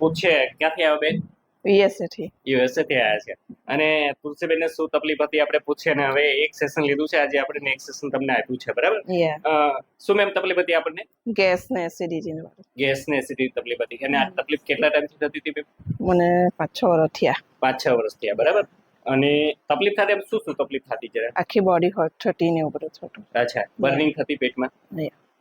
પૂછે ક્યાંથી આવે બેન? યુએસએ થી. યુએસએ થી આવ્યા છે. અને તુલસીબેનને શું તકલીફ હતી આપણે પૂછીએ ને હવે એક સેશન લીધું છે આજે આપણે એક સેશન તમને આપ્યું છે બરાબર? શું મેમ તકલીફ હતી આપણને? ગેસ ને એસિડિટી ને ગેસ ને એસિડિટી તકલીફ હતી. અને આ તકલીફ કેટલા ટાઈમથી થતી હતી બેન? મને 5-6 વર્ષ થયા. 5-6 વર્ષ થયા બરાબર. અને તકલીફ થતી એમ શું તકલીફ થતી જરા? આખી બોડી હોટ થતી ને એવું બધું થતું. અચ્છા, બર્નિંગ થતી પેટમાં?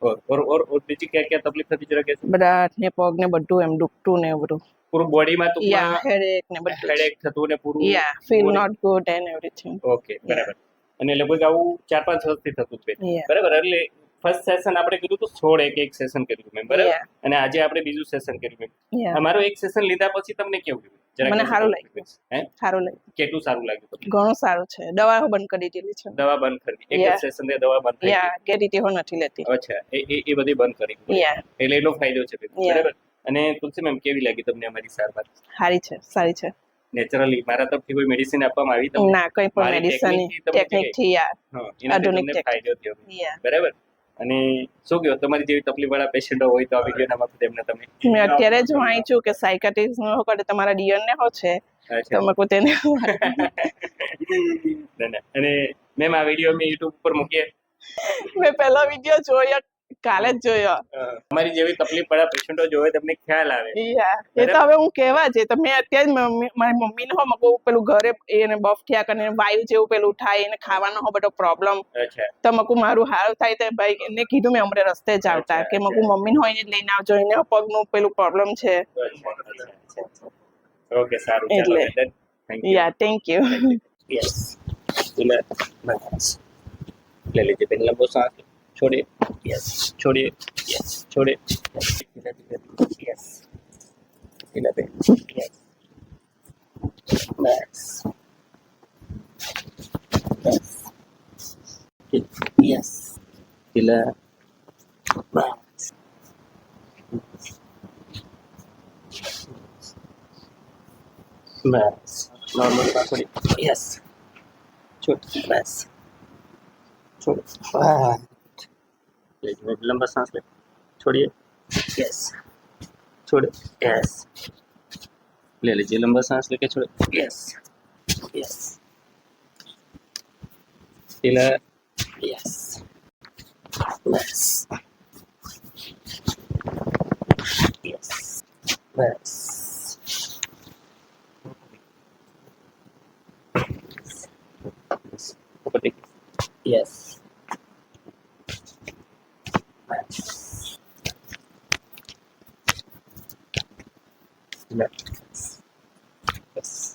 और બીજી क्या તકલીફ થતી જરા કે? બધા હાથ ને પગ ને બધું એમ દુખતું ને એવું બધું. પૂરું બોડીમાં ટૂંકમાં હેડેક ને બધું. હેડેક થતું ને પૂરું feel not good and everything. Okay બરાબર. અને લગભગ આવું 4-5 વર્ષથી થતું જ બેન બરાબર? એટલે ફર્સ્ટ સેશન આપણે કીધું તો 16 એક સેશન કર્યું મેમ બરાબર? અને આજે આપણે બીજું સેશન કર્યું મેમ. અમારું એક સેશન લીધા પછી તમને કેવું લાગ્યું? મને સારું લાગ્યું. સારું લાગ્યું. કેટલું સારું લાગ્યું? ઘણું સારું છે. દવા બંધ કરી દીધી છે. દવા બંધ કરી એક જ સેશન દે દવા બંધ કરી ગેરીટી હો નથી લેતી. અચ્છા, એ બધી બંધ કરી એટલે એનો ફાયદો છે બરાબર. અને તુલસી મેમ કેવી લાગી તમને અમારી સારવાર? સારી છે. નેચરલી મારા તરફથી કોઈ મેડિસિન આપવામાં આવી તમને? ના, કોઈ પણ મેડિસિન ટેકનિક થી આધુનિક ફાયદો થયો બરાબર. અને શું કહો તમારી જેવી તકલીફ વાળા પેશન્ટો હોય તો આ વિડીયોના મારફતે તેમને તમે? મેં અત્યારે જ વાંચ્યું છું કે સાયકાટ્રિસ્ટ નો કરે તમારા ડિયર ને હો છે તમે કોઈ તેને અને મેમ આ વિડીયો મેં YouTube ઉપર મૂકીએ? મેં પહેલો વિડીયો જોયો કાલે જ જોયો. તમારી જેવી તકલીફ વાળા પેશન્ટો જોવે તમને ખ્યાલ આવે. એ તો હવે હું કહેવા છે તો મેં અત્યારે મારી મમ્મીને હો મકો પેલું ઘરે એને બફ થયા કરીને વાયુ જેવું પેલું થાય એને ખાવાનો હો બધો પ્રોબ્લેમ. તો મકુ મારું હારું થાય તો ભાઈ એને કીધું મેં હમણાં રસ્તે જ આવતા કે મકુ મમ્મીને હોય ને લઈને આવજો એને પગનું પેલું પ્રોબ્લેમ છે. ઓકે સારું એટલે થેન્ક યુ. યસ ले लीजिए पेन लंबो सांस छोड़िए यस छोड़िए यस छोड़िए यस धीरे पे यस बस बस यस धीरे बस बस नॉर्मल सांस छोड़िए यस छोड़ बस छोड़ो लंबा सांस ले छोड़िए यस छोड़े यस ले लीजिए लंबा सांस लेके छोड़े यस यस हिला यस बस यस बस ऊपर देखिए यस Yes.